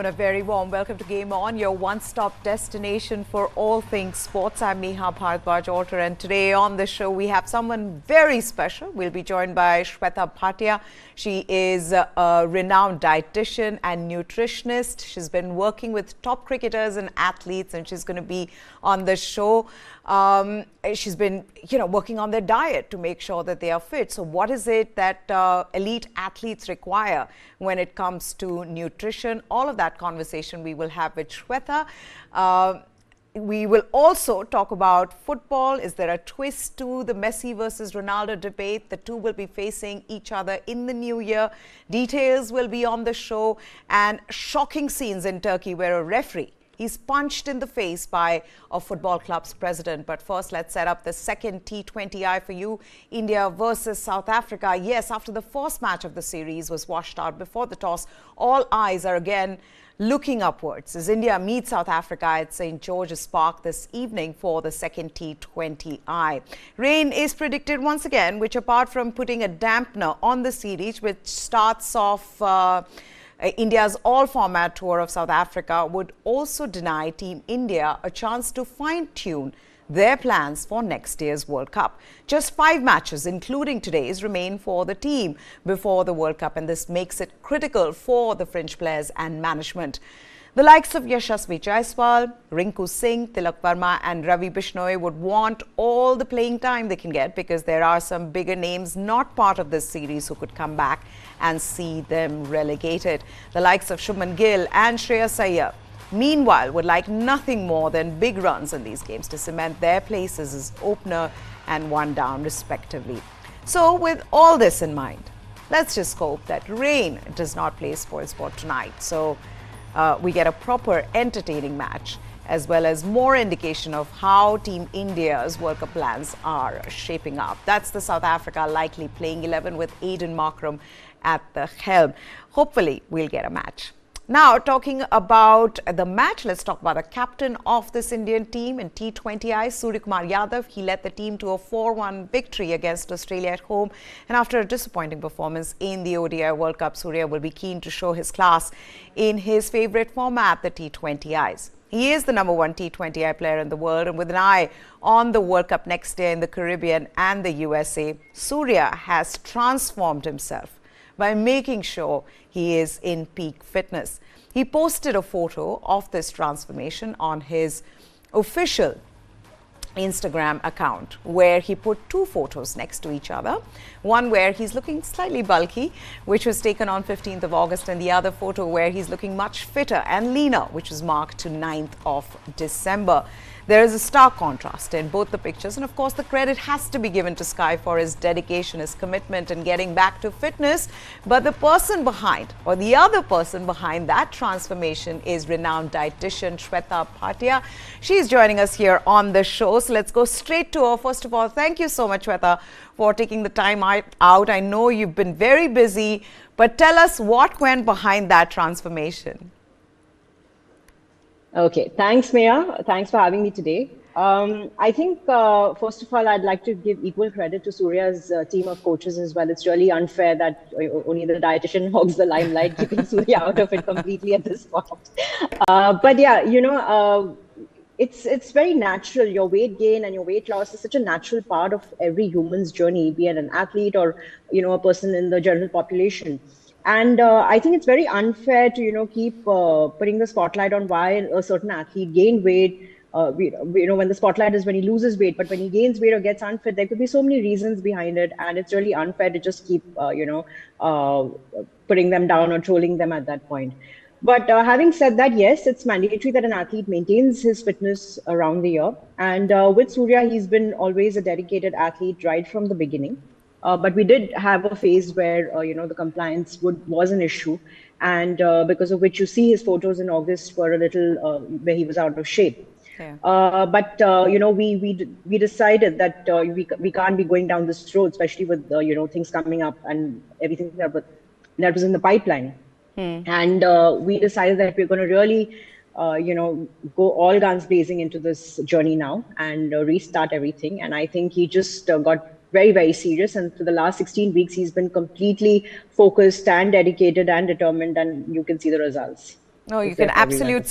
afternoon, a very warm welcome to Game On, your one-stop destination for all things sports. I'm Neha Bharadwaj-Alter, and today on the show we have someone very special. We'll be joined by Shweta Bhatia. She is a renowned dietitian and nutritionist. She's been working with top cricketers and athletes, and she's going to be on the show. She's been, working on their diet to make sure that they are fit. So what is it that elite athletes require when it comes to nutrition? All of that conversation we will have with Shweta. We will also talk about football. Is there a twist to the Messi versus Ronaldo debate? The two will be facing each other in the new year. Details will be on the show, and shocking scenes in Turkey where a referee, he's punched in the face by a football club's president. But first, let's set up the second T20I for you. India versus South Africa. Yes, after the first match of the series was washed out before the toss, all eyes are again looking upwards as India meets South Africa at St. George's Park this evening for the second T20I. Rain is predicted once again, which apart from putting a dampener on the series, which starts off India's all-format tour of South Africa, would also deny Team India a chance to fine-tune their plans for next year's World Cup. Just 5 matches, including today's, remain for the team before the World Cup, and this makes it critical for the French players and management. The likes of Yashasvi Jaiswal, Rinku Singh, Tilak Verma and Ravi Bishnoi would want all the playing time they can get, because there are some bigger names not part of this series who could come back and see them relegated. The likes of Shubman Gill and Shreyas Iyer, meanwhile, would like nothing more than big runs in these games to cement their places as opener and one down respectively. So with all this in mind, let's just hope that rain does not play spoilsport tonight. So we get a proper entertaining match, as well as more indication of how Team India's World Cup plans are shaping up. That's the South Africa likely playing 11 with Aiden Markram at the helm. Hopefully, we'll get a match. Now, talking about the match, let's talk about the captain of this Indian team in T20I, Suryakumar Yadav. He led the team to a 4-1 victory against Australia at home. And after a disappointing performance in the ODI World Cup, Surya will be keen to show his class in his favourite format, the T20Is. He is the #1 T20I player in the world, and with an eye on the World Cup next year in the Caribbean and the USA, Surya has transformed himself by making sure he is in peak fitness. He posted a photo of this transformation on his official Instagram account, where he put 2 photos next to each other. One where he's looking slightly bulky, which was taken on 15th of August, and the other photo where he's looking much fitter and leaner, which was marked to 9th of December. There is a stark contrast in both the pictures, and of course the credit has to be given to Sky for his dedication, his commitment in getting back to fitness. But the person behind, or the other person behind that transformation, is renowned dietitian Shweta Bhatia. She's joining us here on the show, so let's go straight to her. First of all, thank you so much, Shweta, for taking the time out. I know you've been very busy, but tell us what went behind that transformation. Okay, thanks, Maya. Thanks for having me today. I think, first of all, I'd like to give equal credit to Surya's team of coaches as well. It's really unfair that only the dietitian hogs the limelight, keeping Surya out of it completely at this point. But yeah, it's very natural. Your weight gain and your weight loss is such a natural part of every human's journey, be it an athlete or, a person in the general population. And I think it's very unfair to, keep putting the spotlight on why a certain athlete gained weight. When the spotlight is when he loses weight, but when he gains weight or gets unfit, there could be so many reasons behind it. And it's really unfair to just keep, putting them down or trolling them at that point. But having said that, yes, it's mandatory that an athlete maintains his fitness around the year. And with Surya, he's been always a dedicated athlete right from the beginning. But we did have a phase where, the compliance was an issue, and because of which you see his photos in August were a little where he was out of shape. Yeah. But we decided that we can't be going down this road, especially with things coming up and everything that was in the pipeline. And we decided that we're going to really go all guns blazing into this journey now and restart everything. And I think he just got very, very serious. And for the last 16 weeks, he's been completely focused and dedicated and determined, and you can see the results. No, you can absolutely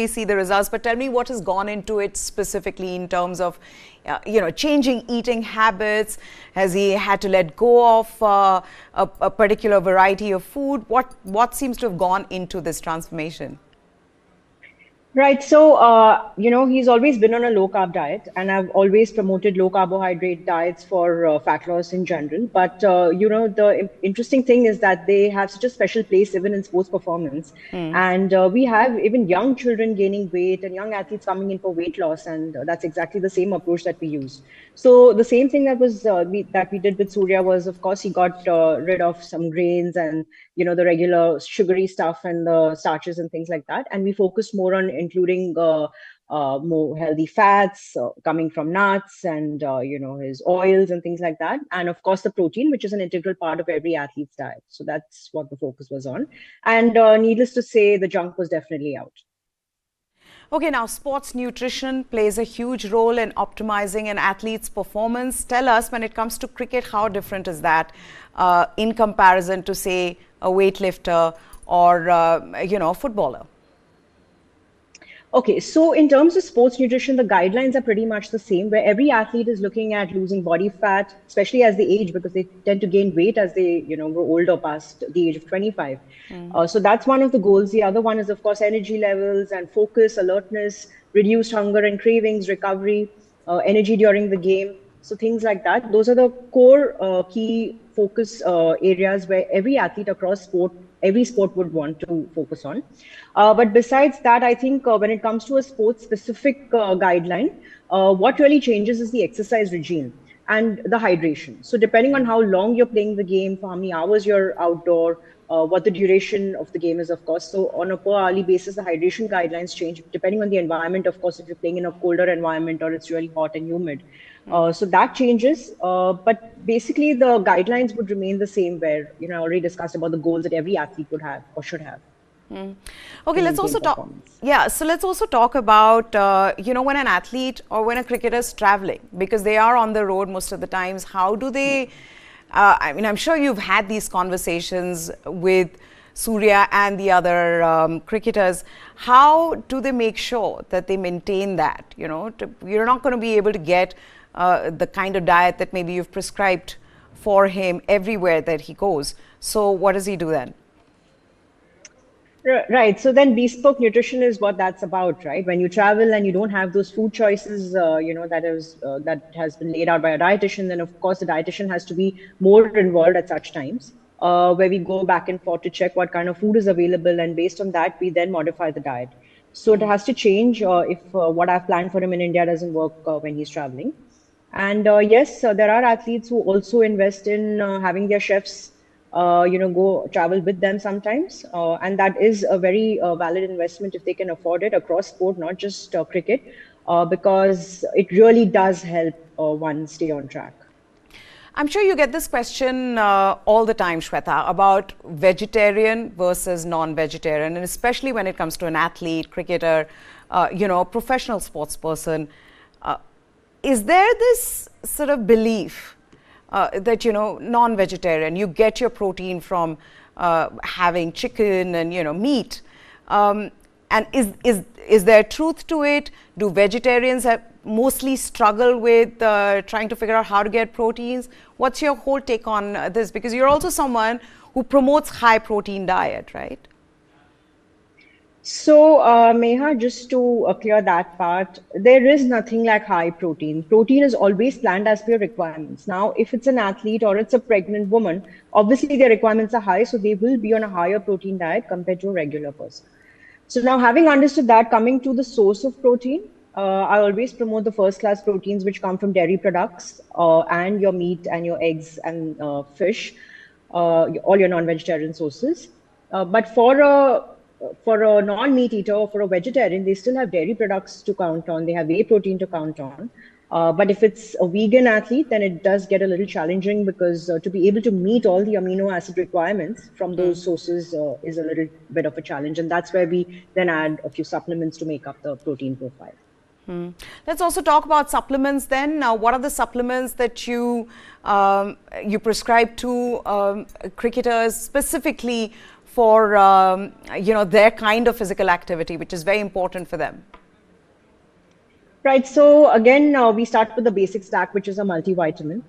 see the results. But tell me what has gone into it specifically in terms of, changing eating habits. Has he had to let go of a particular variety of food? What seems to have gone into this transformation? Right. So, he's always been on a low carb diet, and I've always promoted low carbohydrate diets for fat loss in general. But, the interesting thing is that they have such a special place even in sports performance. And we have even young children gaining weight and young athletes coming in for weight loss. And that's exactly the same approach that we use. So the same thing that we did with Surya was, of course, he got rid of some grains and, the regular sugary stuff and the starches and things like that. And we focused more on including more healthy fats coming from nuts and, his oils and things like that. And of course, the protein, which is an integral part of every athlete's diet. So that's what the focus was on. And needless to say, the junk was definitely out. Okay, now sports nutrition plays a huge role in optimizing an athlete's performance. Tell us, when it comes to cricket, how different is that in comparison to, say, a weightlifter or, a footballer? Okay, so in terms of sports nutrition, the guidelines are pretty much the same, where every athlete is looking at losing body fat, especially as they age, because they tend to gain weight as they, grow older past the age of 25. So that's one of the goals. The other one is, of course, energy levels and focus, alertness, reduced hunger and cravings, recovery, energy during the game. So things like that. Those are the core key focus areas where every athlete across every sport would want to focus on. But besides that, I think when it comes to a sport-specific guideline, what really changes is the exercise regime and the hydration. So depending on how long you're playing the game, for how many hours you're outdoor, what the duration of the game is, of course. So on a per hourly basis, the hydration guidelines change depending on the environment. Of course, if you're playing in a colder environment or it's really hot and humid. So that changes, but basically the guidelines would remain the same, where, I already discussed about the goals that every athlete would have or should have. Okay, let's also talk. Yeah, so let's also talk about, when an athlete or when a cricketer is traveling, because they are on the road most of the times, how do they, I'm sure you've had these conversations with Surya and the other cricketers. How do they make sure that they maintain that? You're not going to be able to get the kind of diet that maybe you've prescribed for him everywhere that he goes. So what does he do then? Right. So then bespoke nutrition is what that's about, right? When you travel and you don't have those food choices, that has been laid out by a dietitian, then of course the dietitian has to be more involved at such times, where we go back and forth to check what kind of food is available, and based on that, we then modify the diet. So it has to change if what I've planned for him in India doesn't work when he's traveling. And yes, there are athletes who also invest in having their chefs go travel with them sometimes. And that is a very valid investment if they can afford it across sport, not just cricket, because it really does help one stay on track. I'm sure you get this question all the time, Shweta, about vegetarian versus non-vegetarian, and especially when it comes to an athlete, cricketer, professional sports person. Is there this sort of belief that, non-vegetarian, you get your protein from having chicken and, meat? And is there truth to it? Do vegetarians mostly struggle with trying to figure out how to get proteins? What's your whole take on this? Because you're also someone who promotes high protein diet, right? So, Meha, just to clear that part, there is nothing like high protein. Protein is always planned as per your requirements. Now, if it's an athlete or it's a pregnant woman, obviously their requirements are high, so they will be on a higher protein diet compared to a regular person. So now, having understood that, coming to the source of protein, I always promote the first-class proteins which come from dairy products and your meat and your eggs and fish, all your non-vegetarian sources. But for a non-meat eater or for a vegetarian, they still have dairy products to count on. They have whey protein to count on. But if it's a vegan athlete, then it does get a little challenging, because to be able to meet all the amino acid requirements from those sources is a little bit of a challenge. And that's where we then add a few supplements to make up the protein profile. Let's also talk about supplements then. Now, what are the supplements that you prescribe to cricketers specifically for, their kind of physical activity, which is very important for them? Right. So again, we start with the basic stack, which is a multivitamin.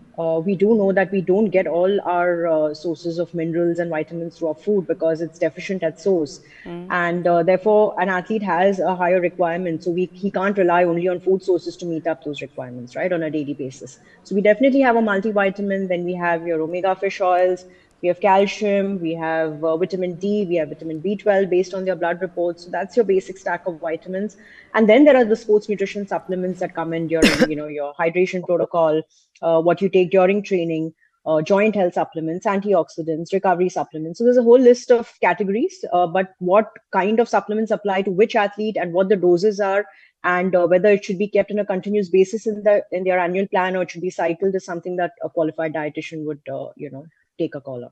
We do know that we don't get all our sources of minerals and vitamins through our food because it's deficient at source. And therefore, an athlete has a higher requirement. So he can't rely only on food sources to meet up those requirements, right, on a daily basis. So we definitely have a multivitamin. Then we have your omega fish oils. We have calcium, we have vitamin D, we have vitamin B12 based on their blood reports. So that's your basic stack of vitamins. And then there are the sports nutrition supplements that come in during, your hydration protocol, what you take during training, joint health supplements, antioxidants, recovery supplements. So there's a whole list of categories, but what kind of supplements apply to which athlete and what the doses are, and whether it should be kept on a continuous basis in their annual plan or it should be cycled is something that a qualified dietitian would, take a call on.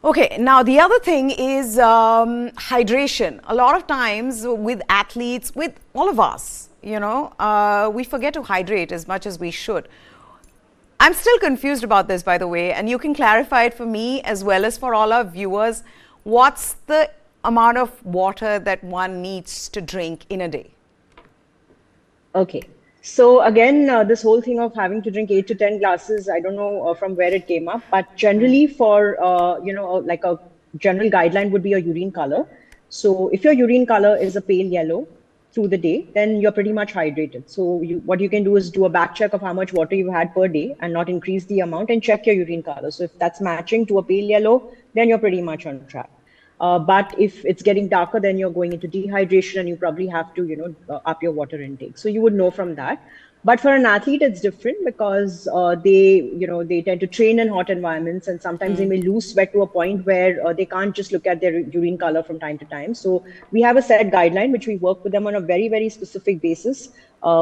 Okay, now the other thing is hydration. A lot of times with athletes, with all of us, we forget to hydrate as much as we should. I'm still confused about this, by the way, and you can clarify it for me as well as for all our viewers. What's the amount of water that one needs to drink in a day? Okay. So again, this whole thing of having to drink 8 to 10 glasses, I don't know from where it came up, but generally for, like a general guideline would be your urine color. So if your urine color is a pale yellow through the day, then you're pretty much hydrated. So what you can do is do a back check of how much water you've had per day and not increase the amount and check your urine color. So if that's matching to a pale yellow, then you're pretty much on track. But if it's getting darker, then you're going into dehydration and you probably have to, up your water intake. So you would know from that. But for an athlete, it's different because they tend to train in hot environments and sometimes they may lose sweat to a point where they can't just look at their urine color from time to time. So we have a set guideline, which we work with them on a very, very specific basis.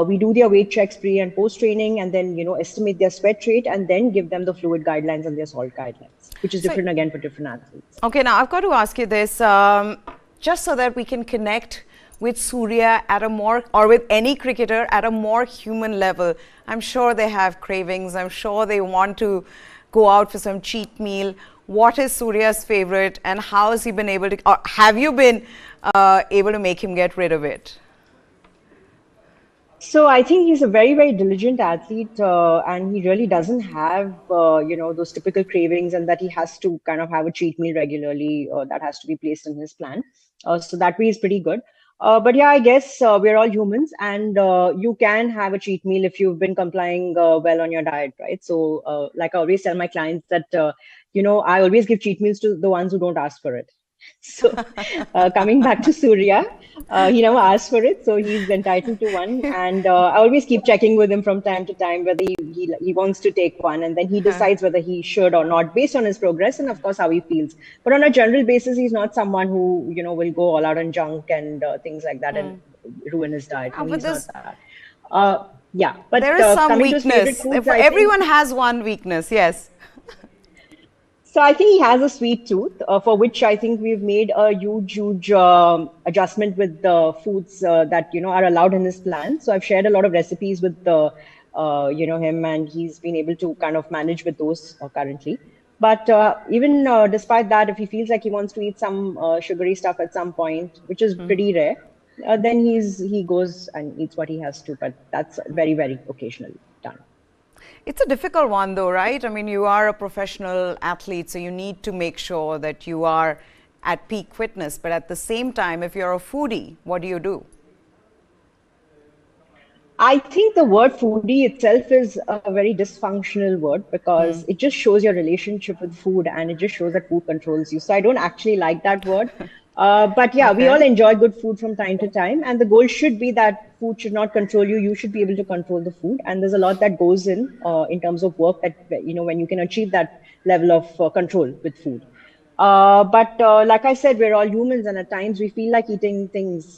We do their weight checks pre and post training and then, estimate their sweat rate and then give them the fluid guidelines and their salt guidelines, which is different again for different athletes. Okay, now I've got to ask you this, just so that we can connect with Surya at a more, or with any cricketer at a more human level. I'm sure they have cravings. I'm sure they want to go out for some cheat meal. What is Surya's favorite and how has he been able to, or have you been able to make him get rid of it? So I think he's a very, very diligent athlete and he really doesn't have, those typical cravings and that he has to kind of have a cheat meal regularly that has to be placed in his plan. So that way is pretty good. But yeah, I guess we're all humans and you can have a cheat meal if you've been complying well on your diet, right? So like I always tell my clients that, I always give cheat meals to the ones who don't ask for it. So coming back to Surya, he never asked for it, so he's entitled to one. And I always keep checking with him from time to time whether he wants to take one, and then he decides whether he should or not based on his progress and of course how he feels. But on a general basis, he's not someone who will go all out on junk and things like that and ruin his diet. Oh, he's not that. Yeah, but there is some weakness. Foods, everyone has one weakness. Yes. So I think he has a sweet tooth, for which I think we've made a huge adjustment with the foods that are allowed in his plan. So I've shared a lot of recipes with him, and he's been able to kind of manage with those currently. But even despite that, if he feels like he wants to eat some sugary stuff at some point, which is pretty rare, then he goes and eats what he has to. But that's very, very occasionally done. It's a difficult one though, right? I mean, you are a professional athlete, so you need to make sure that you are at peak fitness. But at the same time, if you're a foodie, what do you do? I think the word foodie itself is a very dysfunctional word because it just shows your relationship with food and it just shows that food controls you. So I don't actually like that word. But yeah, we all enjoy good food from time to time. And the goal should be that food should not control you. You should be able to control the food. And there's a lot that goes in terms of work that, when you can achieve that level of control with food. But like I said, we're all humans and at times we feel like eating things.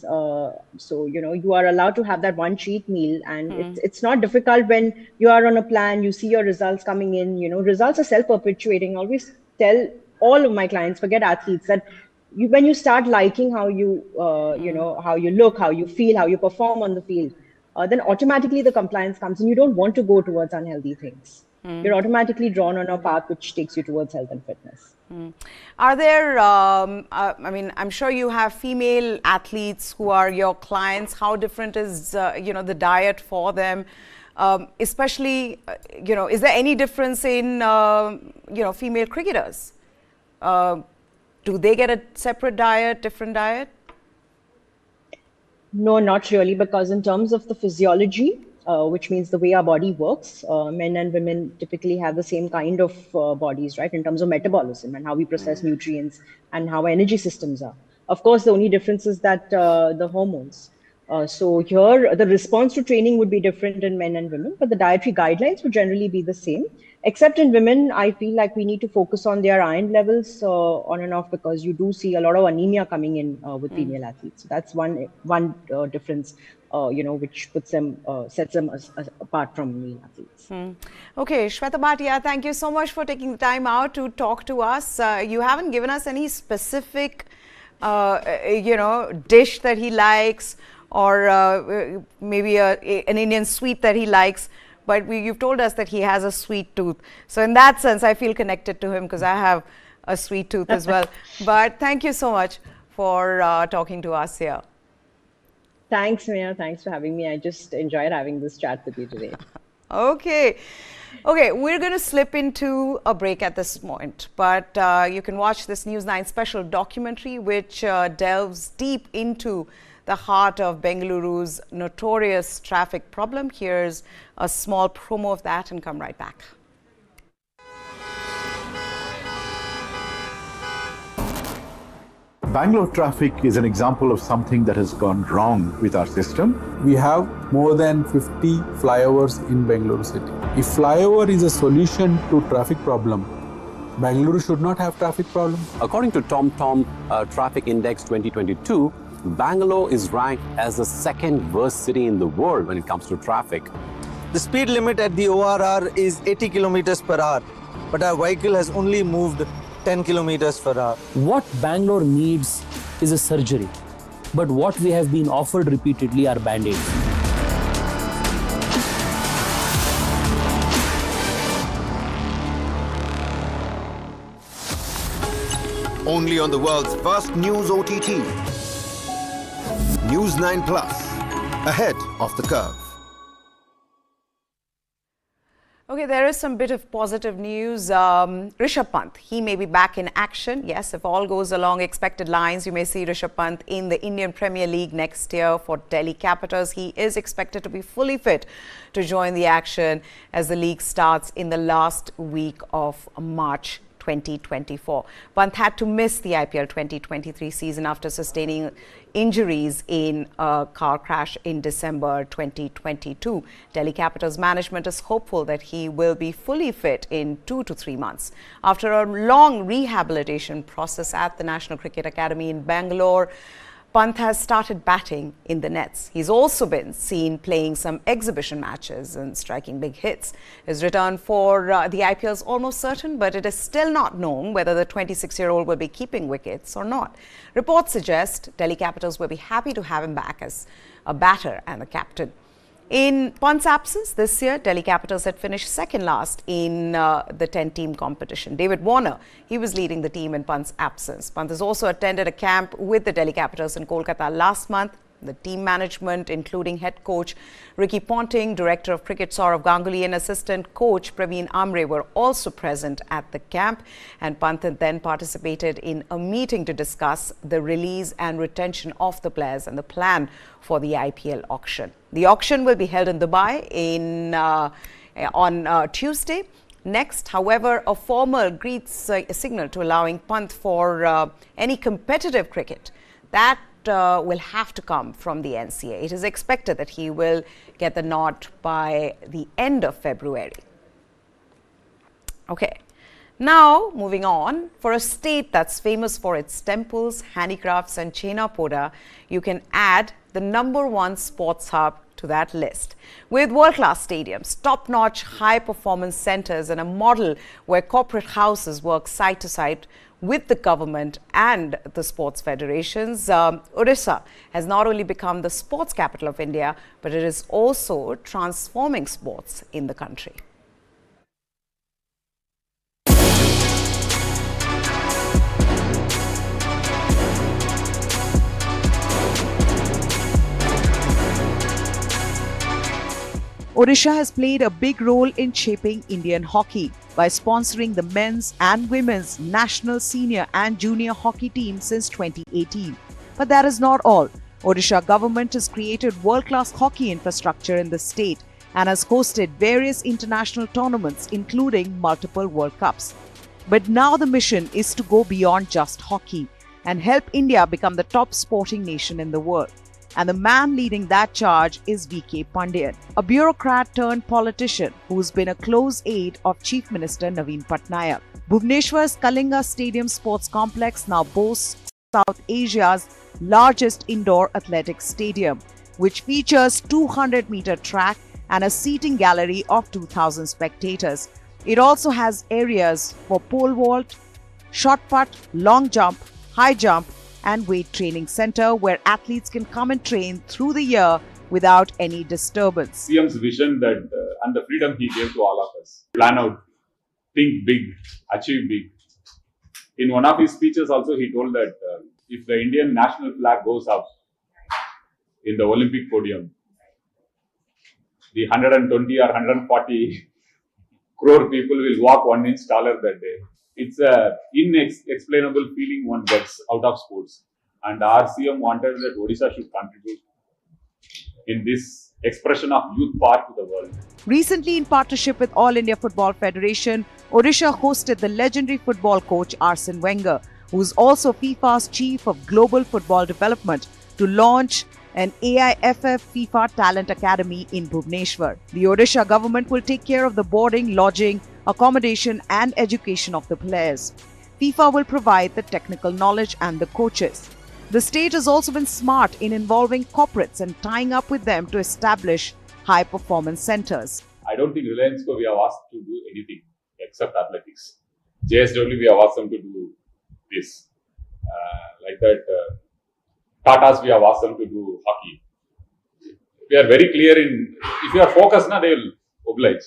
So, you are allowed to have that one cheat meal and it's not difficult when you are on a plan, you see your results coming in, results are self-perpetuating. I always tell all of my clients, forget athletes, that when you start liking how you, how you look, how you feel, how you perform on the field, then automatically the compliance comes and you don't want to go towards unhealthy things. you're automatically drawn on a path which takes you towards health and fitness. Are there, I mean, I'm sure you have female athletes who are your clients. How different is, the diet for them? Especially, is there any difference in, female cricketers? Do they get a separate diet, different diet? No, not really, because in terms of the physiology, which means the way our body works, men and women typically have the same kind of bodies, right, in terms of metabolism and how we process nutrients and how our energy systems are. Of course, the only difference is that the hormones. So here, the response to training would be different in men and women, but the dietary guidelines would generally be the same. Except in women, I feel like we need to focus on their iron levels on and off, because you do see a lot of anemia coming in with female athletes. So that's one difference, which puts them sets them apart from male athletes. Okay, Shweta Bhatia, thank you so much for taking the time out to talk to us. You haven't given us any specific, dish that he likes, or maybe an Indian sweet that he likes. But you've told us that he has a sweet tooth. So in that sense, I feel connected to him because I have a sweet tooth as well. But thank you so much for talking to us here. Thanks, Mia. Thanks for having me. I just enjoyed having this chat with you today. Okay, we're going to slip into a break at this point. But you can watch this News 9 special documentary, which delves deep into the heart of Bengaluru's notorious traffic problem. Here's a small promo of that and come right back. Bangalore traffic is an example of something that has gone wrong with our system. We have more than 50 flyovers in Bengaluru city. If flyover is a solution to traffic problem, Bengaluru should not have traffic problem. According to TomTom Traffic Index 2022, Bangalore is ranked as the second worst city in the world when it comes to traffic. The speed limit at the ORR is 80 kilometers per hour, but our vehicle has only moved 10 kilometers per hour. What Bangalore needs is a surgery, but what we have been offered repeatedly are band-aids. Only on the world's first news OTT. News 9 Plus, ahead of the curve. Okay, there is some bit of positive news. Rishabh Pant, he may be back in action. Yes, if all goes along expected lines, you may see Rishabh Pant in the Indian Premier League next year for Delhi Capitals. He is expected to be fully fit to join the action as the league starts in the last week of March 2024. Pant had to miss the IPL 2023 season after sustaining injuries in a car crash in December 2022. Delhi Capitals management is hopeful that he will be fully fit in 2 to 3 months. After a long rehabilitation process at the National Cricket Academy in Bangalore, Pant has started batting in the nets. He's also been seen playing some exhibition matches and striking big hits. His return for the IPL is almost certain, but it is still not known whether the 26-year-old will be keeping wickets or not. Reports suggest Delhi Capitals will be happy to have him back as a batter and a captain. In Pant's absence this year, Delhi Capitals had finished second last in the 10-team competition. David Warner, he was leading the team in Pant's absence. Pant has also attended a camp with the Delhi Capitals in Kolkata last month. The team management, including head coach Ricky Ponting, director of cricket Sourav Ganguly and assistant coach Praveen Amre were also present at the camp. And Pant then participated in a meeting to discuss the release and retention of the players and the plan for the IPL auction. The auction will be held in Dubai on Tuesday. Next, however, a formal green signal to allowing Pant for any competitive cricket that will have to come from the NCA. It is expected that he will get the nod by the end of February. Okay, now moving on, for a state that's famous for its temples, handicrafts and Chena Poda, you can add the #1 sports hub to that list. With world-class stadiums, top-notch high-performance centers and a model where corporate houses work side to side with the government and the sports federations, Odisha has not only become the sports capital of India, but it is also transforming sports in the country. Odisha has played a big role in shaping Indian hockey by sponsoring the men's and women's national senior and junior hockey teams since 2018. But that is not all. Odisha government has created world-class hockey infrastructure in the state and has hosted various international tournaments including multiple World Cups. But now the mission is to go beyond just hockey and help India become the top sporting nation in the world. And the man leading that charge is VK Pandian, a bureaucrat turned politician who's been a close aide of Chief Minister Naveen Patnaik. Bhubaneswar's Kalinga Stadium Sports Complex now boasts South Asia's largest indoor athletics stadium, which features 200-meter track and a seating gallery of 2,000 spectators. It also has areas for pole vault, shot put, long jump, high jump, and weight training center where athletes can come and train through the year without any disturbance. CM's vision that and the freedom he gave to all of us. Plan out, think big, achieve big. In one of his speeches also he told that if the Indian national flag goes up in the Olympic podium, the 120 or 140 crore people will walk 1 inch taller that day. It's an inexplainable feeling one gets out of sports. And our CM wanted that Odisha should contribute in this expression of youth power to the world. Recently, in partnership with All India Football Federation, Odisha hosted the legendary football coach Arsene Wenger, who is also FIFA's Chief of Global Football Development, to launch an AIFF FIFA Talent Academy in Bhubaneswar. The Odisha government will take care of the boarding, lodging, accommodation and education of the players. FIFA will provide the technical knowledge and the coaches. The state has also been smart in involving corporates and tying up with them to establish high-performance centers. I don't think Reliance we have asked to do anything except athletics. JSW we have asked them to do this. Like that, Tata's we have asked them to do hockey. We are very clear in, if you are focused, they will oblige.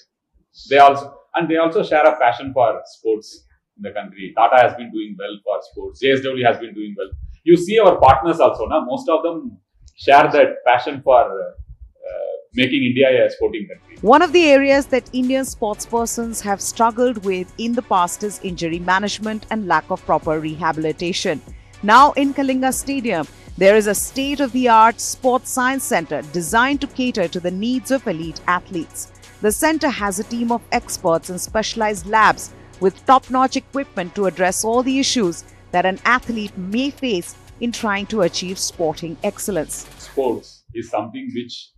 They also share a passion for sports in the country. Tata has been doing well for sports. JSW has been doing well. You see our partners also, most of them share that passion for making India a sporting country. One of the areas that Indian sportspersons have struggled with in the past is injury management and lack of proper rehabilitation. Now in Kalinga Stadium, there is a state-of-the-art sports science center designed to cater to the needs of elite athletes. The center has a team of experts and specialized labs with top-notch equipment to address all the issues that an athlete may face in trying to achieve sporting excellence. Sports is something which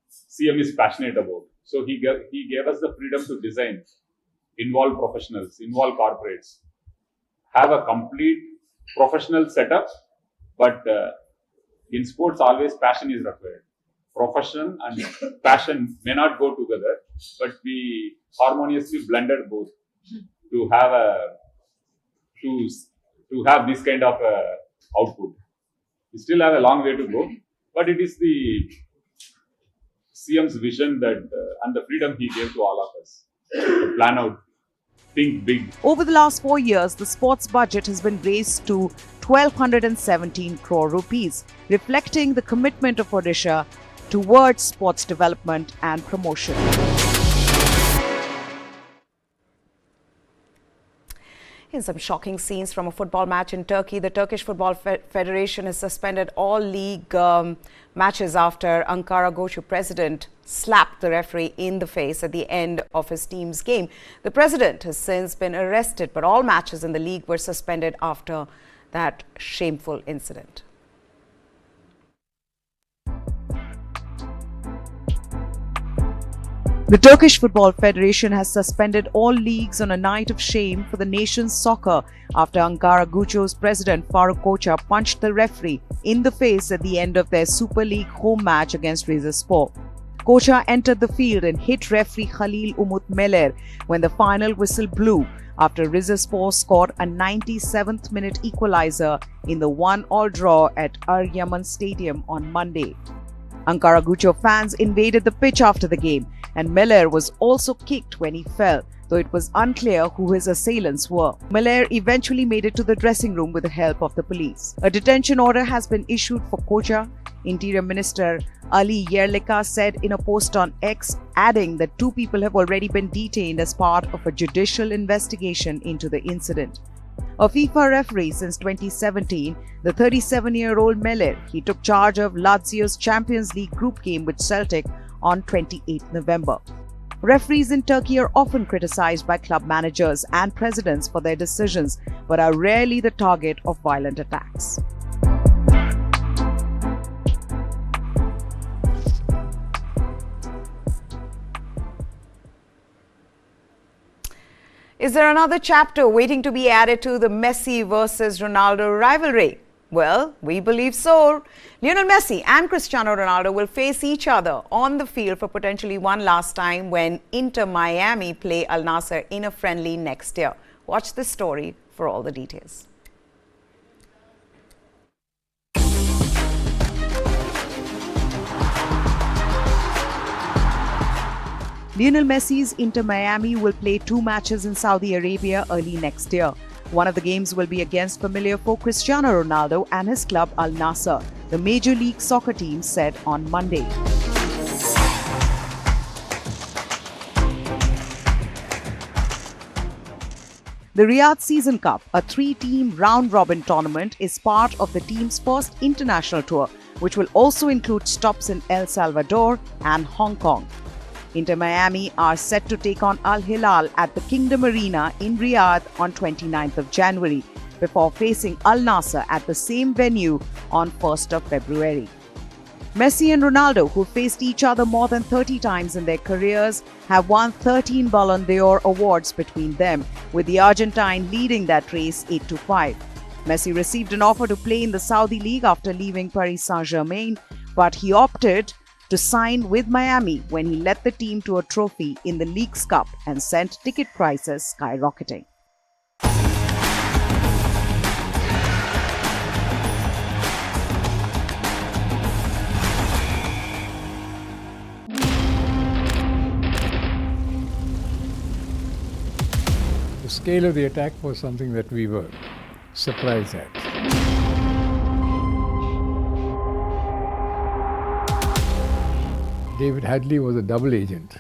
CM is passionate about. So he gave us the freedom to design, involve professionals, involve corporates, have a complete professional setup. But in sports, always passion is required. Profession and passion may not go together, but we harmoniously blended both to have this kind of output. We still have a long way to go, but it is the CM's vision that and the freedom he gave to all of us to plan out, think big. Over the last 4 years, the sports budget has been raised to 1,217 crore rupees, reflecting the commitment of Odisha towards sports development and promotion. In some shocking scenes from a football match in Turkey, the Turkish Football Federation has suspended all league matches after Ankara Gucu president slapped the referee in the face at the end of his team's game. The president has since been arrested, but all matches in the league were suspended after that shameful incident. The Turkish Football Federation has suspended all leagues on a night of shame for the nation's soccer after Ankara Gucu's president Faruk Koca punched the referee in the face at the end of their Super League home match against Rizespor. Koca entered the field and hit referee Khalil Umut Meler when the final whistle blew after Rizespor scored a 97th minute equalizer in the 1-1 draw at Yaman Stadium on Monday. Ankara Gucho fans invaded the pitch after the game, and Miller was also kicked when he fell, though it was unclear who his assailants were. Miller eventually made it to the dressing room with the help of the police. A detention order has been issued for Koja. Interior Minister Ali Yerlika said in a post on X, adding that 2 people have already been detained as part of a judicial investigation into the incident. A FIFA referee since 2017, the 37-year-old Miller, he took charge of Lazio's Champions League group game with Celtic on 28 November. Referees in Turkey are often criticized by club managers and presidents for their decisions, but are rarely the target of violent attacks. Is there another chapter waiting to be added to the Messi versus Ronaldo rivalry? Well, we believe so. Lionel Messi and Cristiano Ronaldo will face each other on the field for potentially one last time when Inter Miami play Al Nassr in a friendly next year. Watch this story for all the details. Lionel Messi's Inter Miami will play 2 matches in Saudi Arabia early next year. One of the games will be against familiar foe Cristiano Ronaldo and his club Al Nassr, the Major League Soccer team said on Monday. The Riyadh Season Cup, a 3-team round-robin tournament, is part of the team's first international tour, which will also include stops in El Salvador and Hong Kong. Inter Miami are set to take on Al Hilal at the Kingdom Arena in Riyadh on 29th of January, before facing Al Nassr at the same venue on 1st of February. Messi and Ronaldo, who faced each other more than 30 times in their careers, have won 13 Ballon d'Or awards between them, with the Argentine leading that race 8-5. Messi received an offer to play in the Saudi League after leaving Paris Saint-Germain, but he opted to sign with Miami when he led the team to a trophy in the League's Cup and sent ticket prices skyrocketing. The scale of the attack was something that we were surprised at. David Hadley was a double agent.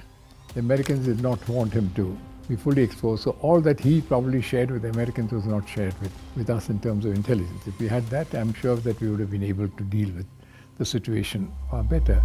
The Americans did not want him to be fully exposed, so all that he probably shared with the Americans was not shared with us in terms of intelligence. If we had that, I'm sure that we would have been able to deal with the situation far better.